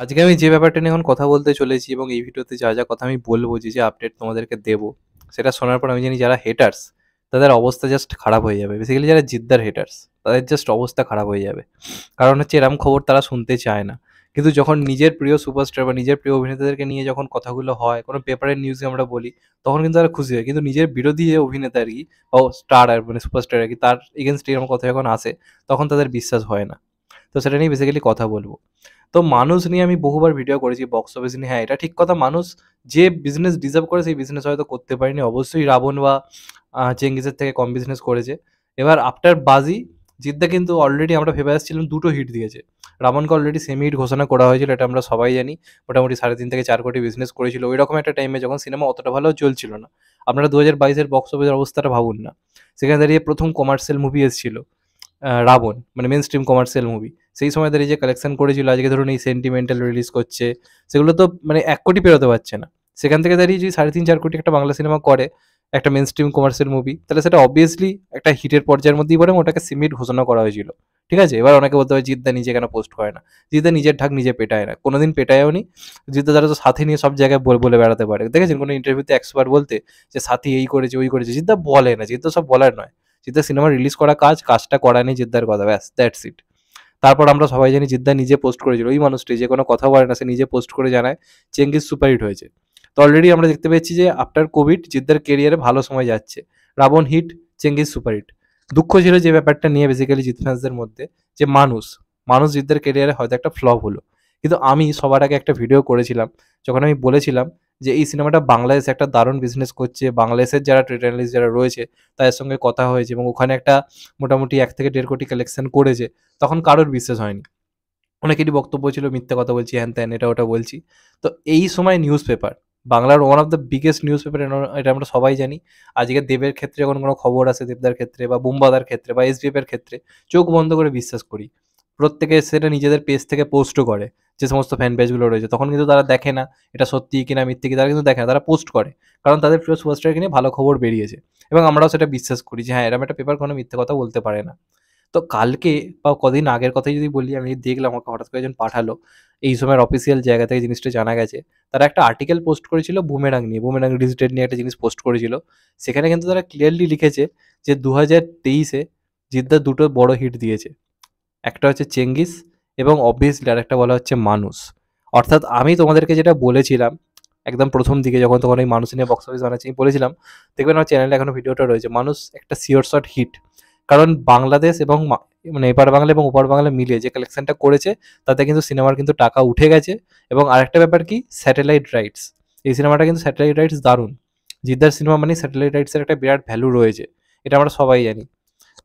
আজকে আমি যে ব্যাপারটা নিয়ে এখন কথা বলতে চলেছি এবং এই ভিডিওতে যা কথা আমি বলবো, যে আপডেট তোমাদেরকে দেবো, সেটা শোনার পর আমি জানি যারা হেটার্স তাদের অবস্থা জাস্ট খারাপ হয়ে যাবে। বেসিক্যালি যারা জিদ্দার হেটার্স তাদের জাস্ট অবস্থা খারাপ হয়ে যাবে। কারণ হচ্ছে এরম খবর তারা শুনতে চায় না। কিন্তু যখন নিজের প্রিয় সুপারস্টার বা নিজের প্রিয় অভিনেতাদেরকে নিয়ে যখন কথাগুলো হয়, কোনো পেপারের নিউজে আমরা বলি, তখন কিন্তু তারা খুশি হয়। কিন্তু নিজের বিরোধী যে অভিনেতা আর কি, বা স্টার আর মানে সুপারস্টার আর কি, তার এগেনস্টে এরকম কথা যখন আসে, তখন তাদের বিশ্বাস হয় না। তো সেটা নিয়ে বেসিক্যালি কথা বলবো। তো মানুষ নিয়ে আমি বহুবার ভিডিও করেছি, বক্স অফিস নিয়ে। হ্যাঁ, এটা ঠিক কথা, মানুষ যে বিজনেস ডিজার্ভ করে সেই বিজনেস হয়তো করতে পারেনি। অবশ্যই রাবণ বা চেঙ্গিজের থেকে কম বিজনেস করেছে। এবার আফটার বাজি, জিদ্দা কিন্তু অলরেডি আমরা ভেবে আসছিলাম দুটো হিট দিয়েছে। রাবণকে অলরেডি সেমি হিট ঘোষণা করা হয়েছিল, এটা আমরা সবাই জানি। মোটামুটি 3.5 থেকে 4 কোটি বিজনেস করেছিল ওই রকম একটা টাইমে, যখন সিনেমা অতটা ভালো চলছিল না। আপনারা 2022-এর বক্স অফিসের অবস্থাটা ভাবুন না। সেখানে দাঁড়িয়ে প্রথম কমার্শিয়াল মুভি এসেছিল রাবণ, মানে মেন স্ট্রিম কমার্শিয়াল মুভি। সেই সময় দাঁড়িয়ে যে কালেকশন করেছিল, আজকে ধরুন এই সেন্টিমেন্টাল রিলিজ করছে, সেগুলো তো মানে 1 কোটি পেরোতে পারছে না। সেখান থেকে দাঁড়িয়ে যদি 3.5-4 কোটি একটা বাংলা সিনেমা করে, একটা মেন স্ট্রিম কমার্শিয়াল মুভি, তাহলে সেটা অবভিয়াসলি একটা হিটের পর্যায়ের মধ্যেই পড়ে, এবং ওটাকে সিমিট ঘোষণা করা হয়েছিল। ঠিক আছে, এবার অনেকে বলতে হবে জিদ্দা নিজে কেন পোস্ট করে না। জিদ্দা নিজের ঢাক নিজে পেটায় না, কোনোদিন পেটায়ও নি। জিদ্দা তারা তো সাথী নিয়ে সব জায়গায় বলে বেড়াতে পারে, দেখেছেন কোনো ইন্টারভিউতে 100 বার বলতে যে সাথী এই করেছে ওই করেছে? জিদ্দা বলে না, জিদ্দা সব বলার নয়। জিদ্দার সিনেমা রিলিজ করা কাজটা করা নেই জিদ্দার কথা, ব্যাস দ্যাটস ইট। তারপর আমরা সবাই জানি জিদ্দা নিজে পোস্ট করেছিল, ওই মানুষটি যে কোনো কথা বলে না, সে নিজে পোস্ট করে জানায় চেঙ্গিজ সুপারহিট হয়েছে। তো অলরেডি আমরা দেখতে পেয়েছি যে আফটার কোভিড জিদ্দার কেরিয়ারে ভালো সময় যাচ্ছে। Raavan hit, Chengiz superhit. দুঃখ ছিল যে ব্যাপারটা নিয়ে বেসিক্যালি জিৎ ফ্যান্সদের মধ্যে, যে মানুষ মানুষ জিদ্দার কেরিয়ারে হয়তো একটা ফ্লপ হলো। কিন্তু আমি সবার আগে একটা ভিডিও করেছিলাম, যখন আমি বলেছিলাম যে এই সিনেমাটা বাংলাদেশে একটা দারুণ বিজনেস করছে, বাংলাদেশের যারা ট্রেড অ্যানালিস্ট যারা রয়েছে তাদের সঙ্গে কথা হয়েছে, এবং ওখানে একটা মোটামুটি 1 থেকে 1.5 কোটি কালেকশন করেছে। তখন কারোর বিশ্বাস হয়নি। অনেকেরই বক্তব্য ছিল মিথ্যা কথা বলছি, হ্যান ত্যান, এটা ওটা বলছি। তো এই সময় নিউজ পেপার, বাংলার one of the biggest news paper, এটা আমরা সবাই জানি। আজকে দেবের ক্ষেত্রে যখন কোনো খবর আসে, দেবদার ক্ষেত্রে বা বুম্বাদার ক্ষেত্রে বা এসবিএফ এর ক্ষেত্রে, চোখ বন্ধ করে বিশ্বাস করি। প্রত্যেকে সেটা নিজেদের পেজ থেকে পোস্টও করে, যে সমস্ত ফ্যান পেজগুলো রয়েছে। তখন কিন্তু তারা দেখে না এটা সত্যি কিনা মিথ্যে কি, তারা কিন্তু দেখে না, তারা পোস্ট করে। কারণ তাদের প্রিয় সুপারস্টারকে নিয়ে ভালো খবর বেরিয়েছে, এবং আমরাও সেটা বিশ্বাস করি যে হ্যাঁ, এরকম একটা পেপার কোনো মিথ্যে কথা বলতে পারে না। তো কালকে বা কদিন আগের কথাই যদি বলি, আমি দেখলাম আমাকে হঠাৎ করে একজন পাঠালো, এই সময়ের অফিসিয়াল জায়গা থেকে জিনিসটা জানা গেছে। তারা একটা আর্টিকেল পোস্ট করেছিল বুমেরাং নিয়ে, বুমেরাং রিলিজ ডেট নিয়ে একটা জিনিস পোস্ট করেছিল। সেখানে কিন্তু তারা ক্লিয়ারলি লিখেছে যে 2023-এ জিদ্দার দুটো বড় হিট দিয়েছে, একটা হচ্ছে চেঙ্গিস, এবং অবভিয়াসলি আরেকটা বলা হচ্ছে মানুষ। অর্থাৎ আমি তোমাদেরকে যেটা বলেছিলাম একদম প্রথম দিকে, যখন তখন এই মানুষ নিয়ে বক্স অফিস বানাচ্ছি, আমি বলেছিলাম, দেখবেন আমার চ্যানেলে এখনো ভিডিওটা রয়েছে, মানুষ একটা শিওর শট হিট। কারণ বাংলাদেশ এবং মানে এপার বাংলা এবং ওপার বাংলা মিলিয়ে যে কালেকশনটা করেছে, তাতে কিন্তু সিনেমার কিন্তু টাকা উঠে গেছে। এবং আরেকটা ব্যাপার কি, স্যাটেলাইট রাইটস। এই সিনেমাটা কিন্তু স্যাটেলাইট রাইটস দারুণ। জিদ্দার সিনেমা মানে স্যাটেলাইট রাইটসের একটা বিরাট ভ্যালু রয়েছে, এটা আমরা সবাই জানি।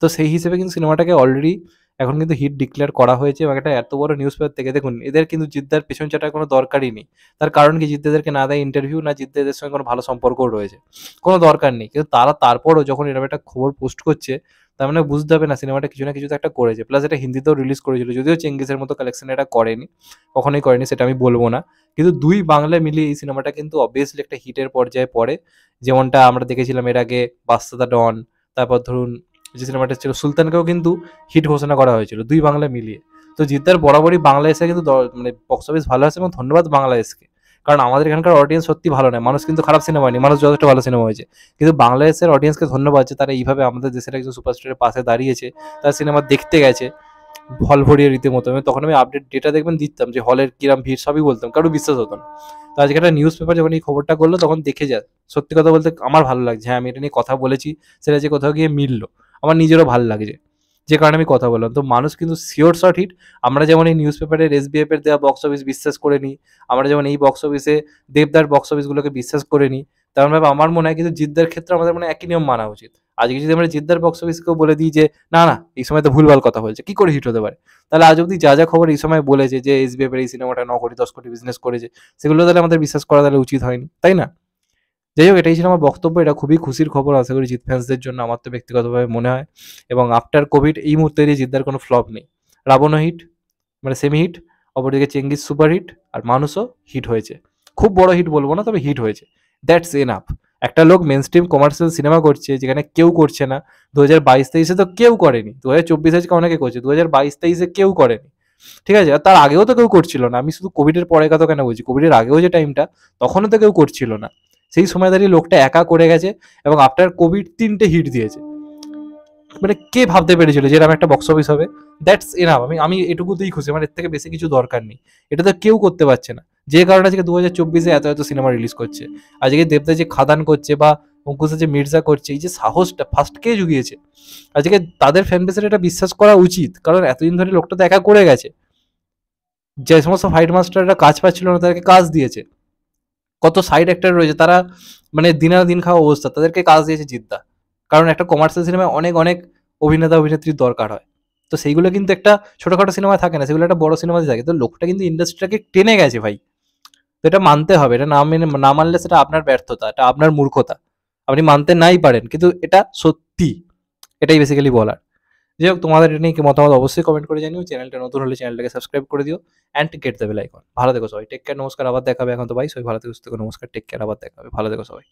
তো সেই হিসেবে কিন্তু সিনেমাটাকে অলরেডি এখন কিন্তু হিট ডিক্লেয়ার করা হয়েছে, এবং এটা এত বড় নিউজ পেপার থেকে দেখুন, এদের কিন্তু জিদ্দার পেছন চাটার কোনো দরকারই নেই। তার কারণ কি, জিদ্দাদেরকে না দেয় ইন্টারভিউ, না জিদ্দাদের সঙ্গে কোনো ভালো সম্পর্কও রয়েছে, কোনো দরকার নেই। কিন্তু তারা তারপরও যখন এরকম একটা খবর পোস্ট করছে, তার মানে বুঝতে হবে না সিনেমাটা কিছু না কিছু তো একটা করেছে। প্লাস এটা হিন্দিতেও রিলিজ করেছিল, যদিও চেঙ্গিসের মতো কালেকশন এটা করেনি, কখনোই করেনি, সেটা আমি বলবো না। কিন্তু দুই বাংলায় মিলিয়ে এই সিনেমাটা কিন্তু অবভিয়াসলি একটা হিটের পর্যায়ে পড়ে। যেমনটা আমরা দেখেছিলাম এর আগে বাস্তাদা ডন, তারপর ধরুন যে সিনেমাটা ছিল সুলতানকেও কিন্তু হিট ঘোষণা করা হয়েছিল দুই বাংলা মিলিয়ে। তো জিদ্দার বরাবরই বাংলাদেশে কিন্তু মানে বক্স অফিস ভালো আছে, এবং ধন্যবাদ বাংলাদেশকে। কারণ আমাদের এখানকার অডিয়েন্স সত্যি ভালো নয়, মানুষ কিন্তু খারাপ সিনেমা হয়নি, মানুষ যথেষ্ট ভালো সিনেমা হয়েছে। কিন্তু বাংলাদেশের অডিয়েন্সকে ধন্যবাদ যে তারা এইভাবে আমাদের দেশের একজন সুপারস্টারের পাশে দাঁড়িয়েছে, তার সিনেমা দেখতে গেছে হল ভরিয়ে রীতিমতো। তখন আমি আপডেট ডেটা দেখবেন দিতাম যে হলের কিরাম ভিড়, সবই বলতাম, কারো বিশ্বাস হতো না। তো আজকে একটা নিউজ পেপার যখন এই খবরটা করলো, তখন দেখে যায়, সত্যি কথা বলতে আমার ভালো লাগছে। হ্যাঁ, আমি এটা নিয়ে কথা বলেছি, সেটা যে কোথাও গিয়ে মিললো, আমার নিজেরও ভালো লাগছে, যে কারণে আমি কথা বললাম। তো মানুষ কিন্তু শিওর শট হিট। আমরা যেমন এই নিউজ পেপারের এসবিএফ এর দেওয়া বক্স অফিস বিশ্বাস করে নিই, আমরা যেমন এই বক্স অফিসে দেবদার বক্স অফিসগুলোকে বিশ্বাস করে নিই, তেমনভাবে আমার মনে হয় কিন্তু জিদ্দার ক্ষেত্রে আমাদের মনে হয় একই নিয়ম মানা উচিত। আজকে যদি আমরা জিদ্দার বক্স অফিসকেও বলে দিই যে না না, এই সময় তো ভুলভাল কথা বলছে, কি করে হিট হতে পারে, তাহলে আজ অব্দি যা খবর এই সময় বলেছে যে এসবিএফ এর এই সিনেমাটা 9 কোটি 10 কোটি বিজনেস করেছে, সেগুলো তাহলে আমাদের বিশ্বাস করা তাহলে উচিত হয়নি, তাই না? যাই হোক, এটাই ছিল আমার বক্তব্য। এটা খুবই খুশির খবর, আশা করি জিৎ ফ্যান্সদের জন্য, আমার তো ব্যক্তিগতভাবে মনে হয়। এবং আফটার কোভিড এই মুহূর্তে দিয়ে জিদ্দার কোনো ফ্লপ নেই। রাবণও হিট, মানে সেমি হিট, অপরদিকে চেঙ্গিস সুপার হিট, আর মানুষও হিট হয়েছে। খুব বড় হিট বলবো না, তবে হিট হয়েছে, দ্যাটস এনাফ। একটা লোক মেন স্ট্রিম কমার্শিয়াল সিনেমা করছে যেখানে কেউ করছে না। 2022-23-এ তো কেউ করেনি, 2024 আজকে অনেকে করছে, 2022-23-এ কেউ করেনি। ঠিক আছে? আর তার আগেও তো কেউ করছিল না। আমি শুধু কোভিডের পরের কথা কেন বলছি, কোভিডের আগেও যে টাইমটা, তখনও তো কেউ করছিল না। সেই সময় দাঁড়িয়ে লোকটা একা করে গেছে এবং আফটার কোভিড 3টে হিট দিয়েছে। মানে কে ভাবতে পেরেছিল যে এরকম একটা বক্স অফিস হবে? That's enough. আমি এটুকুতেই খুশি, আমার এর থেকে বেশি কিছু দরকার নেই। এটা তো কেউ করতে পারছে না। যে কারণে আজকে 2024-এ এত সিনেমা রিলিজ করছে। আজকে দেবদা যে খাদান করছে বা অঙ্কুশে যে মির্জা করছে, এই যে সাহসটা ফার্স্ট কে জুগিয়েছে? আজকে তাদের ফ্যান বেসের এটা বিশ্বাস করা উচিত, কারণ এতদিন ধরে লোকটা তো একা করে গেছে। যে সমস্ত ফাইট মাস্টাররা কাজ পাচ্ছিল না তাদেরকে কাজ দিয়েছে। কত সাইড অ্যাক্টর রয়েছে, তারা মানে দিনের দিন খাওয়া অবস্থা, তাদেরকে কাজ দিয়েছে জিদ্দা। কারণ একটা কমার্শিয়াল সিনেমায় অনেক অনেক অভিনেতা অভিনেত্রীর দরকার হয়। তো সেইগুলো কিন্তু একটা ছোটখাটো সিনেমায় থাকে না, সেগুলো একটা বড় সিনেমাতে থাকে। তো লোকটা কিন্তু ইন্ডাস্ট্রিটাকে টেনে গেছে ভাই। তো এটা মানতে হবে। এটা না মানলে সেটা আপনার ব্যর্থতা, এটা আপনার মূর্খতা। আপনি মানতে নাই পারেন, কিন্তু এটা সত্যি। এটাই বেসিক্যালি বলার। যাই হোক, তোমাদের এটা নিয়ে কি মতামত অবশ্যই কমেন্ট করে জানিও। চ্যানেলটা নতুন হলে চ্যানেলটাকে সাবস্ক্রাইব করে দিও and get the bell icon. ভালো থেকো সবাই, টেক কেয়ার, নমস্কার, আবার দেখা হবে। এখন তো ভাই সবাই ভালো থেকো, সুস্থ থেকো, নমস্কার, টেক কেয়ার, আবার দেখা হবে, ভালো থেকো সবাই।